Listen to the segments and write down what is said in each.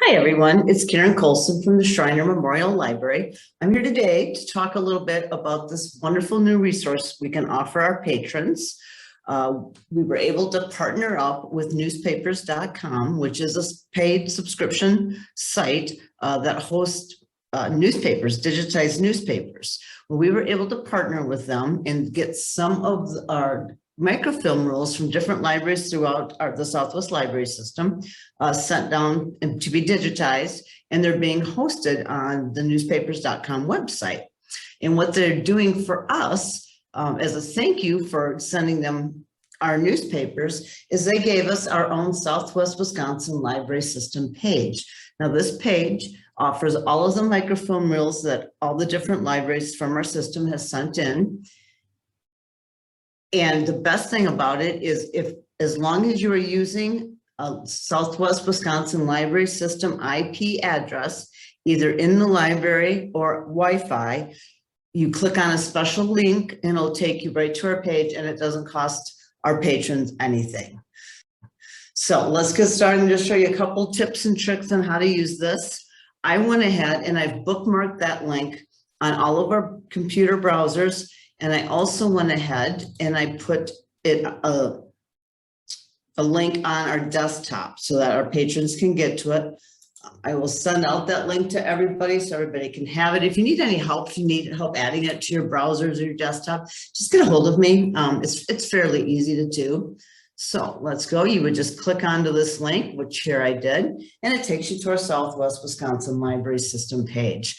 Hi, everyone. It's Karen Colson from the Shriner Memorial Library. I'm here today to talk a little bit about this wonderful new resource we can offer our patrons. We were able to partner up with newspapers.com, which is a paid subscription site that hosts newspapers, digitized newspapers. Well, we were able to partner with them and get some of our microfilm rolls from different libraries throughout the Southwest Library System sent down to be digitized, and they're being hosted on the newspapers.com website. And what they're doing for us as a thank you for sending them our newspapers is they gave us our own Southwest Wisconsin Library System page. Now this page offers all of the microfilm reels that all the different libraries from our system has sent in. And the best thing about it is as long as you are using a Southwest Wisconsin Library System IP address, either in the library or Wi-Fi, you click on a special link and it'll take you right to our page, and it doesn't cost our patrons anything. So let's get started and just show you a couple tips and tricks on how to use this. I went ahead and I've bookmarked that link on all of our computer browsers. And I also went ahead and I put a link on our desktop so that our patrons can get to it. I will send out that link to everybody so everybody can have it. If you need any help, if you need help adding it to your browsers or your desktop, just get a hold of me. It's fairly easy to do. So let's go. You would just click onto this link, which here I did, and it takes you to our Southwest Wisconsin Library System page.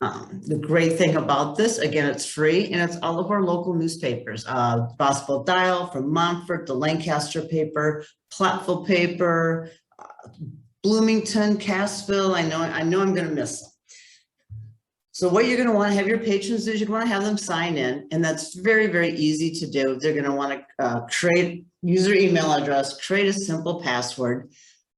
The great thing about this, again, it's free, and it's all of our local newspapers, Boswell Dial from Montfort, the Lancaster paper, Platteville paper, Bloomington, Cassville. I know I'm going to miss them. So what you're going to want to have your patrons do is you're going to have them sign in, and that's very, very easy to do. They're going to want to use their email address, create a simple password,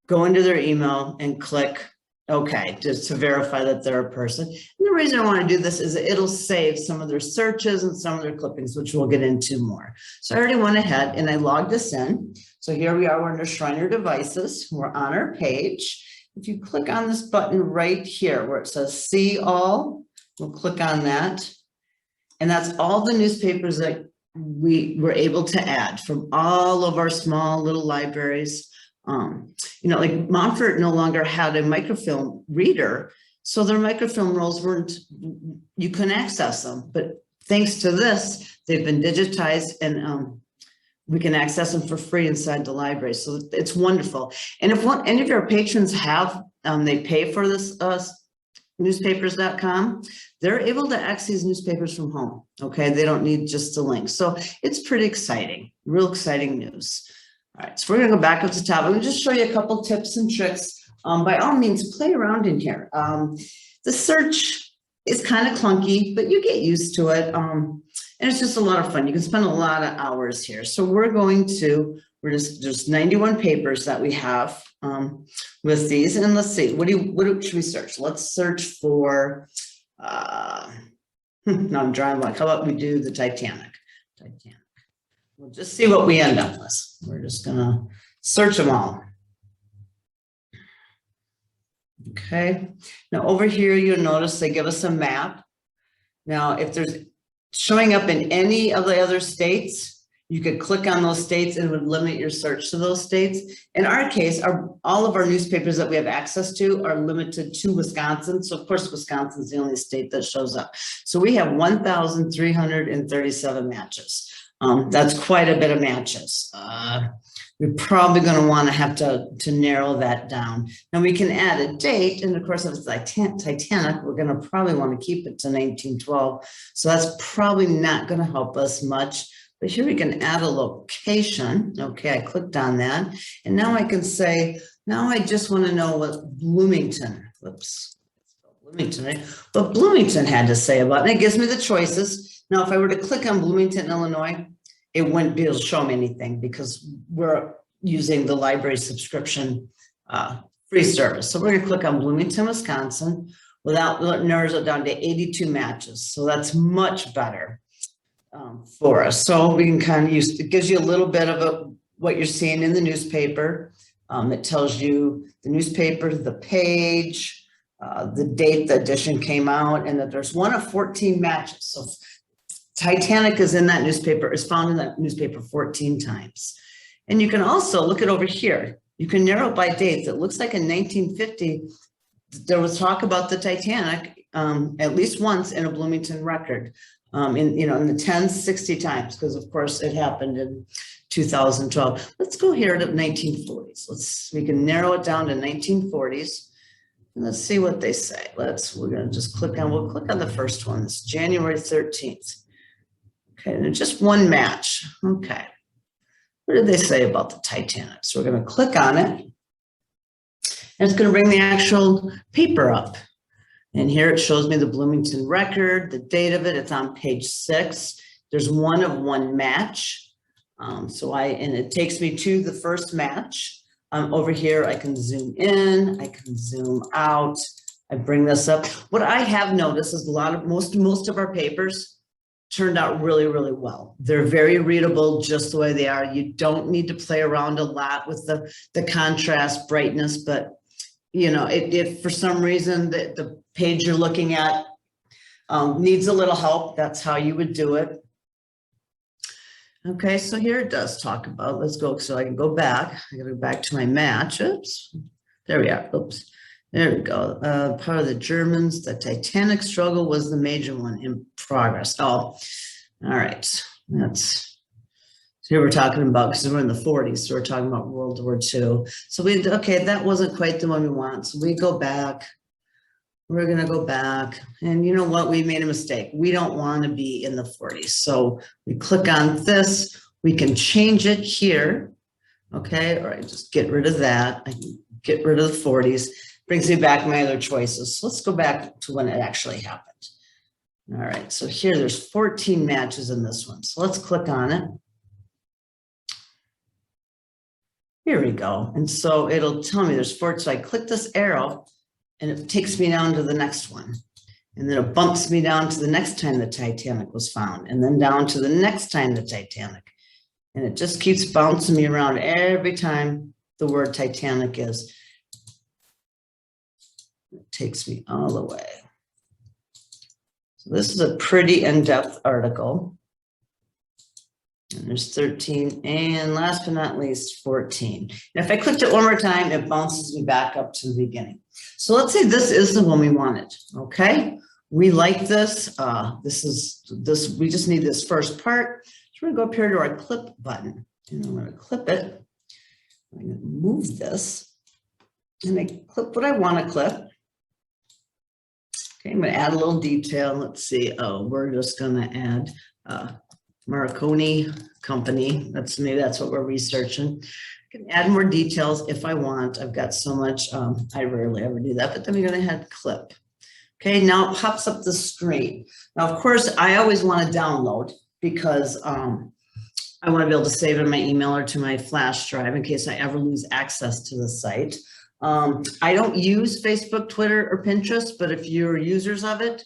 go into their email and click OK, just to verify that they're a person. And the reason I want to do this is it'll save some of their searches and some of their clippings, which we'll get into more. So I already went ahead and I logged us in. So here we are, we're under Shriner Devices. We're on our page. If you click on this button right here where it says See All, we'll click on that. And that's all the newspapers that we were able to add from all of our small little libraries. Like Montfort no longer had a microfilm reader, so their microfilm rolls you couldn't access them. But thanks to this, they've been digitized, and we can access them for free inside the library. So it's wonderful. And if any of your patrons have, they pay for this newspapers.com, they're able to access these newspapers from home. Okay, they don't need just the link. So it's pretty exciting, real exciting news. All right, so we're going to go back up to the top. I'm going to just show you a couple tips and tricks. By all means, play around in here. The search is kind of clunky, but you get used to it. And it's just a lot of fun. You can spend a lot of hours here. So there's 91 papers that we have with these. And let's see, what should we search? Let's search for, no, I'm drawing blank. How about we do the Titanic? We'll just see what we end up with. We're just gonna search them all. Okay, now over here, you'll notice they give us a map. Now, if there's showing up in any of the other states, you could click on those states and it would limit your search to those states. In our case, all of our newspapers that we have access to are limited to Wisconsin. So of course, Wisconsin is the only state that shows up. So we have 1,337 matches. That's quite a bit of matches. We're probably going to want to have to narrow that down. Now we can add a date, and of course, if it's Titanic, we're going to probably want to keep it to 1912. So that's probably not going to help us much. But here we can add a location. Okay, I clicked on that, and now I can say, now I just want to know what Bloomington. Right? What Bloomington had to say about it. It gives me the choices. Now, if I were to click on Bloomington, Illinois, it wouldn't be able to show me anything because we're using the library subscription free service. So we're going to click on Bloomington, Wisconsin, narrows it down to 82 matches. So that's much better for us. So we can kind of it gives you a little bit of what you're seeing in the newspaper. It tells you the newspaper, the page, the date the edition came out, and that there's one of 14 matches. So Titanic is in that newspaper, is found in that newspaper 14 times. And you can also look at over here. You can narrow by dates. It looks like in 1950, there was talk about the Titanic at least once in a Bloomington record, in the 10s, 60 times, because of course it happened in 2012. Let's go here to 1940s. We can narrow it down to 1940s. And let's see what they say. We're gonna just click on the first one. It's January 13th. Okay, and just one match. Okay. What did they say about the Titanic? So we're going to click on it, and it's going to bring the actual paper up. And here it shows me the Bloomington record, the date of it. It's on page 6. There's one of one match. And it takes me to the first match. Over here, I can zoom in, I can zoom out. I bring this up. What I have noticed is most of our papers turned out really, really well. They're very readable just the way they are. You don't need to play around a lot with the contrast, brightness, but if for some reason the page you're looking at needs a little help, that's how you would do it. Okay, so here it does talk about, let's go, so I can go back. I gotta go back to my match. Oops, there we are, oops. There we go. Part of the Germans, the Titanic struggle was the major one in progress. Oh, all right. So here we're talking about, because we're in the 40s, so we're talking about World War II. So okay, that wasn't quite the one we want. So we go back. We're going to go back. And you know what? We made a mistake. We don't want to be in the 40s. So we click on this. We can change it here. Okay, or I just get rid of that. I can get rid of the 40s. Brings me back my other choices. So let's go back to when it actually happened. All right, so here there's 14 matches in this one. So let's click on it. Here we go. And so it'll tell me there's 4. So I click this arrow and it takes me down to the next one. And then it bumps me down to the next time the Titanic was found, and then down to the next time the Titanic. And it just keeps bouncing me around every time the word Titanic is. It takes me all the way. So this is a pretty in-depth article. And there's 13, and last but not least, 14. And if I clicked it one more time, it bounces me back up to the beginning. So let's say this is the one we wanted, okay? We like this. We just need this first part. So we're gonna go up here to our clip button, and I'm gonna clip it. I'm gonna move this, and I clip what I wanna clip. Okay, I'm going to add a little detail. Let's see. Oh, we're just going to add Marconi Company. Maybe that's what we're researching. I can add more details if I want. I've got so much. I rarely ever do that, but then we're going to hit clip. Okay, now it pops up the screen. Now, of course, I always want to download because I want to be able to save it in my email or to my flash drive in case I ever lose access to the site. I don't use Facebook, Twitter, or Pinterest, but if you're users of it,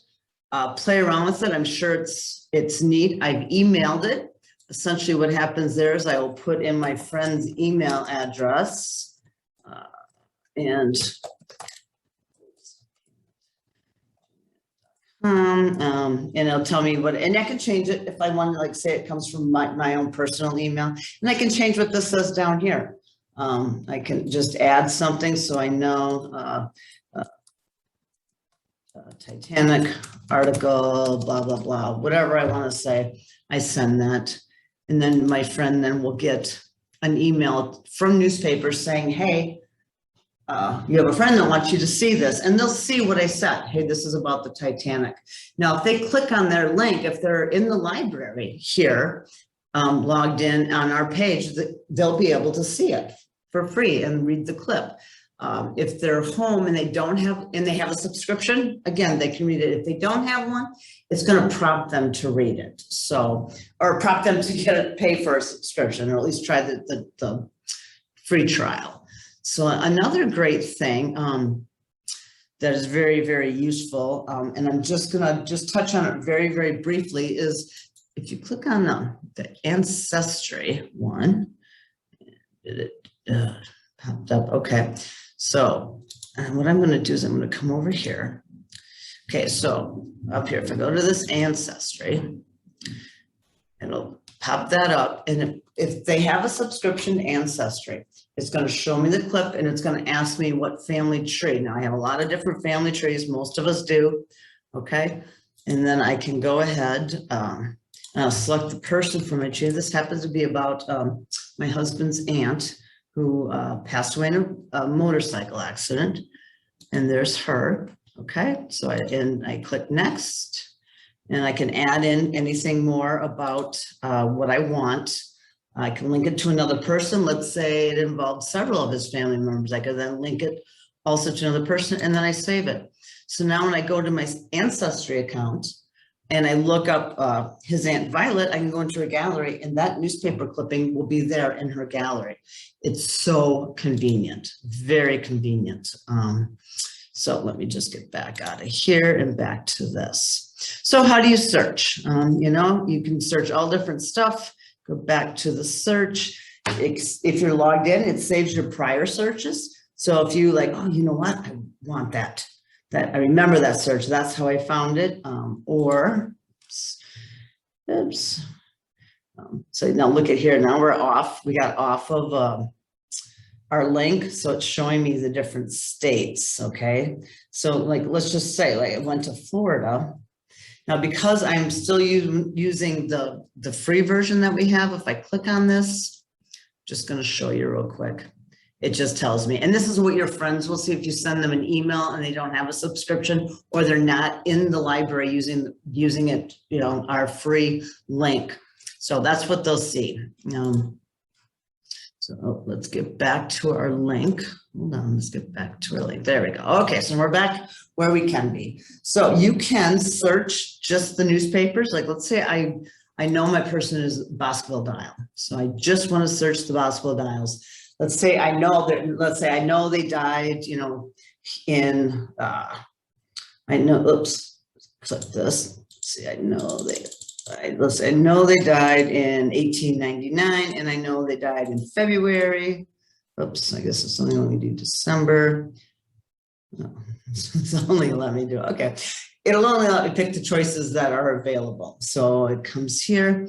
play around with it. I'm sure it's neat. I've emailed it. Essentially what happens there is I will put in my friend's email address and it'll tell me what, and I can change it if I want to, like say it comes from my own personal email, and I can change what this says down here. I can just add something so I know Titanic article, blah, blah, blah, whatever I want to say, I send that. And then my friend then will get an email from newspapers saying, hey, you have a friend that wants you to see this, and they'll see what I said. Hey, this is about the Titanic. Now, if they click on their link, if they're in the library here, logged in on our page, they'll be able to see it for free and read the clip. If they're home and they have a subscription, again, they can read it. If they don't have one, it's going to prompt them to read it. So, or prompt them to pay for a subscription, or at least try the free trial. So another great thing that is very, very useful, and I'm just going to touch on it very, very briefly, is if you click on the ancestry one, did it popped up. Okay, so what I'm going to do is I'm going to come over here. Okay, so up here, if I go to this ancestry, it'll pop that up. And if they have a subscription to Ancestry, it's going to show me the clip and it's going to ask me what family tree. Now I have a lot of different family trees. Most of us do. Okay. And then I can go ahead and I'll select the person for my tree. This happens to be about my husband's aunt who passed away in a motorcycle accident. And there's her. Okay. So I click next. And I can add in anything more about what I want. I can link it to another person. Let's say it involves several of his family members. I could then link it also to another person, and then I save it. So now when I go to my Ancestry account and I look up his Aunt Violet, I can go into her gallery and that newspaper clipping will be there in her gallery. It's so convenient, very convenient. So let me just get back out of here and back to this. So how do you search? You know, you can search all different stuff. Go back to the search. If you're logged in, it saves your prior searches. So if you like, oh, you know what? I want that. I remember that search. That's how I found it. So now look at here. Now we're off. We got off of our link. So it's showing me the different states. Okay. So like, let's just say like I went to Florida. Now, because I'm still using the free version that we have, if I click on this, just going to show you real quick. It just tells me, and this is what your friends will see if you send them an email and they don't have a subscription or they're not in the library using it, you know, our free link. So that's what they'll see. So let's get back to our link. Hold on, let's get back to our link. There we go. Okay, so we're back where we can be. So you can search just the newspapers. Like let's say I know my person is Bosqueville Dial. So I just want to search the Bosqueville Dials. Let's say I know they died, you know, in oops, click this. Let's see, I know they died in 1899, and I know they died in February. Oops, I guess it's only let me do December. No, it's only let me do it. Okay. It'll only let me pick the choices that are available. So it comes here.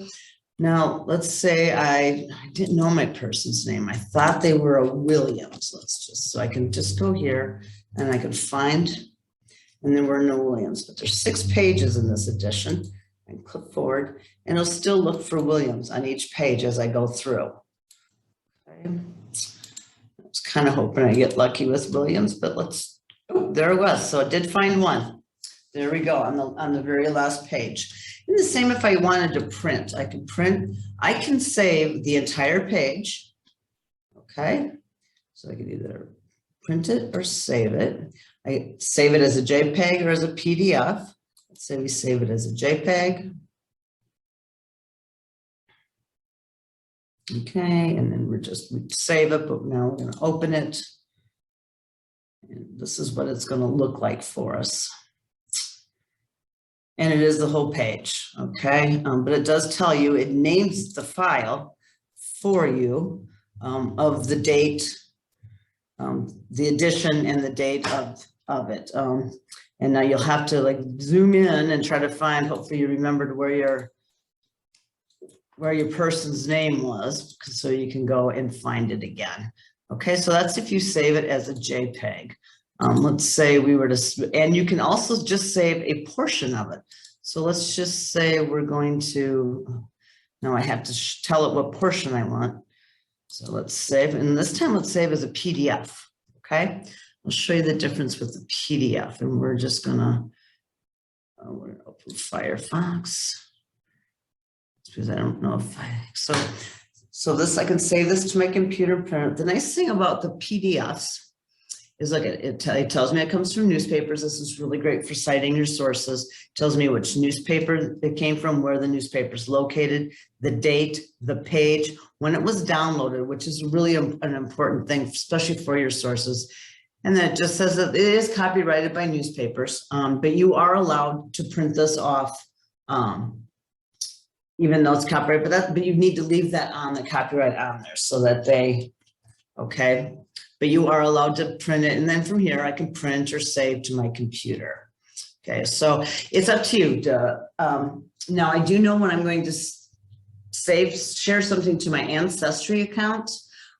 Now, let's say I didn't know my person's name. I thought they were a Williams. So I can just go here and I can find, and there were no Williams, but there's 6 pages in this edition. And click forward, and it'll still look for Williams on each page as I go through. Okay. I was kind of hoping I get lucky with Williams, but oh, there it was. So it did find one. There we go on the very last page. And the same if I wanted to print. I can save the entire page. Okay. So I can either print it or save it. I save it as a JPEG or as a PDF. Let's say we save it as a JPEG. Okay, and then we save it, but now we're going to open it. And this is what it's going to look like for us. And it is the whole page, okay? But it does tell you, it names the file for you of the date, the edition and the date of it. And now you'll have to like zoom in and try to find, hopefully you remembered where your person's name was, so you can go and find it again. Okay, so that's if you save it as a JPEG. Let's say we were to, and you can also just save a portion of it. So let's just say we're going to, now I have to tell it what portion I want. So let's save, and this time let's save as a PDF, okay? I'll show you the difference with the PDF, and we're just gonna, we're gonna open Firefox because I don't know if so this, I can save this to my computer print. The nice thing about the PDFs is like it tells me it comes from newspapers. This is really great for citing your sources. It tells me which newspaper it came from, where the newspaper is located, the date, the page, when it was downloaded, which is really an important thing, especially for your sources. And then it just says that it is copyrighted by newspapers, but you are allowed to print this off, even though it's copyrighted, but you need to leave that on the copyright on there so that they okay? But you are allowed to print it, and then from here I can print or save to my computer. Okay, so it's up to you. Now I do know when I'm going to share something to my Ancestry account,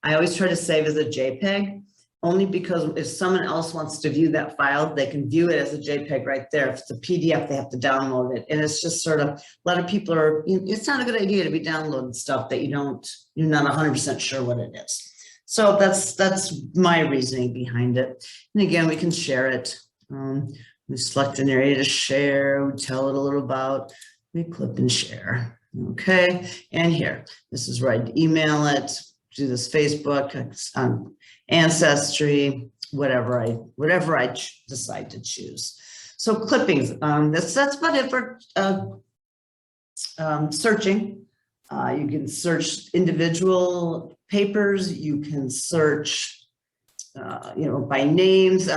I always try to save as a JPEG, only because if someone else wants to view that file, they can view it as a JPEG right there. If it's a PDF, they have to download it. And it's just sort of, a lot of people are, it's not a good idea to be downloading stuff that you're not 100% sure what it is. So that's my reasoning behind it. And again, we can share it. We select an area to share, we tell it a little about, we clip and share. Okay, and here, this is where I'd email it, do this Facebook, Ancestry, whatever I decide to choose. So clippings, that's about it for searching. You can search individual papers, you can search by names.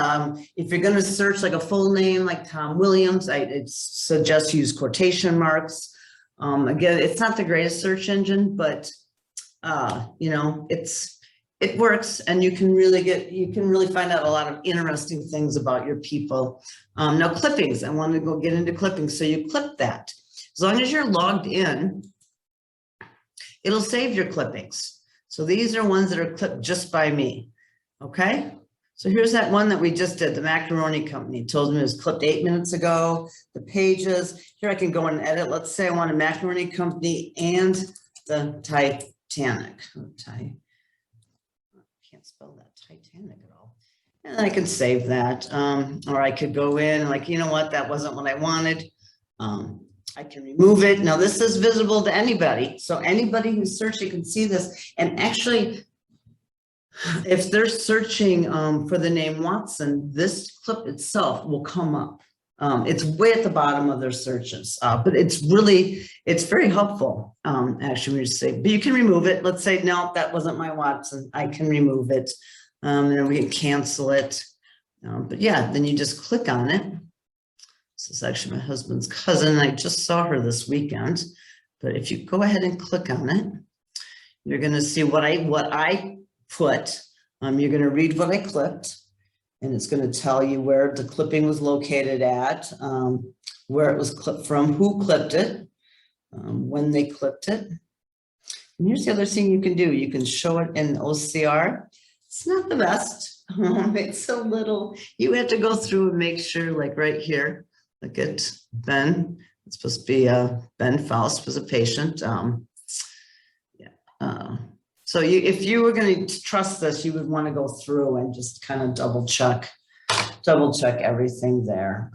If you're going to search like a full name, like Tom Williams, I suggest use quotation marks. Again, it's not the greatest search engine, but it works, and you can really find out a lot of interesting things about your people. Now clippings, I want to go get into clippings. So you clip that. As long as you're logged in, it'll save your clippings. So these are ones that are clipped just by me. Okay, so here's that one that we just did, the macaroni company. Told me it was clipped 8 minutes ago. The pages, here I can go and edit. Let's say I want a macaroni company and the Titanic. Can't spell that Titanic at all. And I can save that. Or I could go in and like, you know what, that wasn't what I wanted. I can remove it. Now this is visible to anybody. So anybody who's searching can see this. And actually, if they're searching for the name Watson, this clip itself will come up. It's way at the bottom of their searches, but it's very helpful, actually, when you say, but you can remove it. Let's say, no, that wasn't my Watson. I can remove it, and then we can cancel it. But yeah, then you just click on it. This is actually my husband's cousin. I just saw her this weekend, but if you go ahead and click on it, you're going to see what I put. You're going to read what I clipped, and it's going to tell you where the clipping was located at, where it was clipped from, who clipped it, when they clipped it. And here's the other thing you can do. You can show it in OCR. It's not the best. It's so little. You have to go through and make sure, like right here, look at Ben. It's supposed to be Ben Faust was a patient. So if you were going to trust this, you would want to go through and just kind of double check everything there.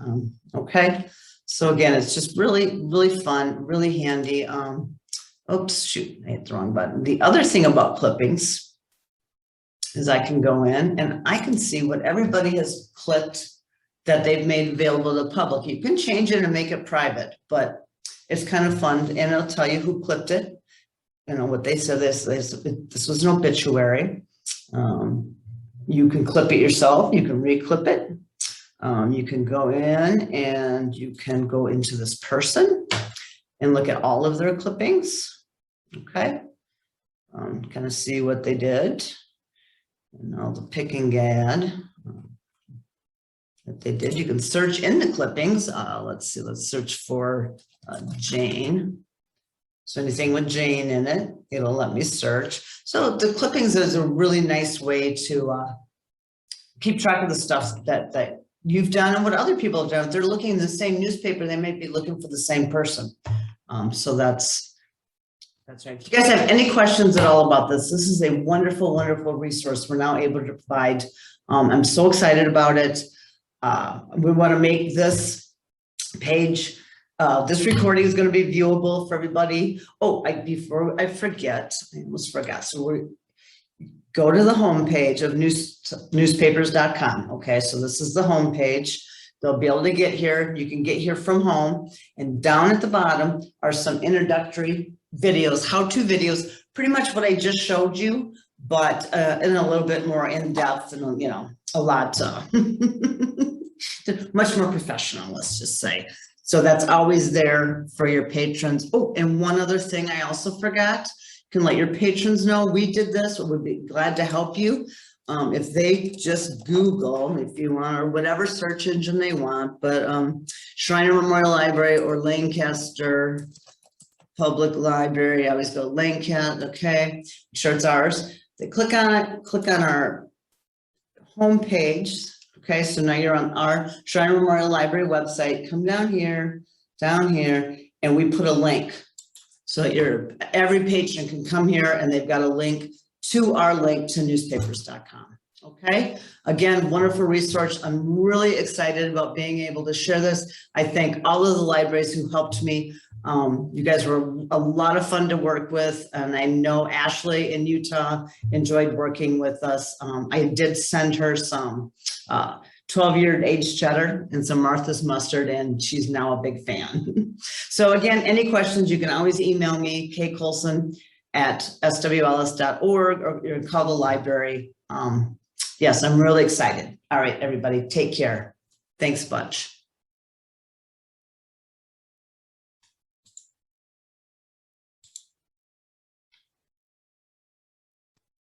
Okay. So again, it's just really, really fun, really handy. Oops, shoot, I hit the wrong button. The other thing about clippings is I can go in and I can see what everybody has clipped that they've made available to the public. You can change it and make it private, but it's kind of fun, and it'll tell you who clipped it. You know what they said. This was an obituary. You can clip it yourself. You can re-clip it. You can go in and you can go into this person and look at all of their clippings. Okay, kind of see what they did, and all the pick and gad that they did. You can search in the clippings. Let's see. Let's search for Jane. So anything with Jane in it, it'll let me search. So the clippings is a really nice way to keep track of the stuff that you've done and what other people have done. If they're looking in the same newspaper, they might be looking for the same person. So that's right. If you guys have any questions at all about this, this is a wonderful, wonderful resource we're now able to provide. I'm so excited about it. We want to make this page. This recording is going to be viewable for everybody. Oh, before I forget, I almost forgot. So we go to the home page of newspapers.com. Okay, so this is the home page. They'll be able to get here. You can get here from home. And down at the bottom are some introductory videos, how-to videos, pretty much what I just showed you, but in a little bit more in depth and, you know, a lot much more professional, let's just say. So that's always there for your patrons. Oh, and one other thing I also forgot, can let your patrons know we did this, or would be glad to help you. If they just Google, if you want, or whatever search engine they want, but Shriner Memorial Library or Lancaster Public Library, I always go Lancaster, okay, make sure it's ours. They click on it, click on our homepage. Okay, so now you're on our Shriner Memorial Library website. Come down here, and we put a link so that every patron can come here and they've got a link to our link to newspapers.com. Okay, again, wonderful resource. I'm really excited about being able to share this. I thank all of the libraries who helped me. You guys were a lot of fun to work with, and I know Ashley in Utah enjoyed working with us. I did send her some 12-year aged cheddar and some Martha's mustard, and she's now a big fan. So again, any questions, you can always email me, kcolson@swls.org, or you can call the library. Yes, I'm really excited. All right, everybody, take care. Thanks a bunch.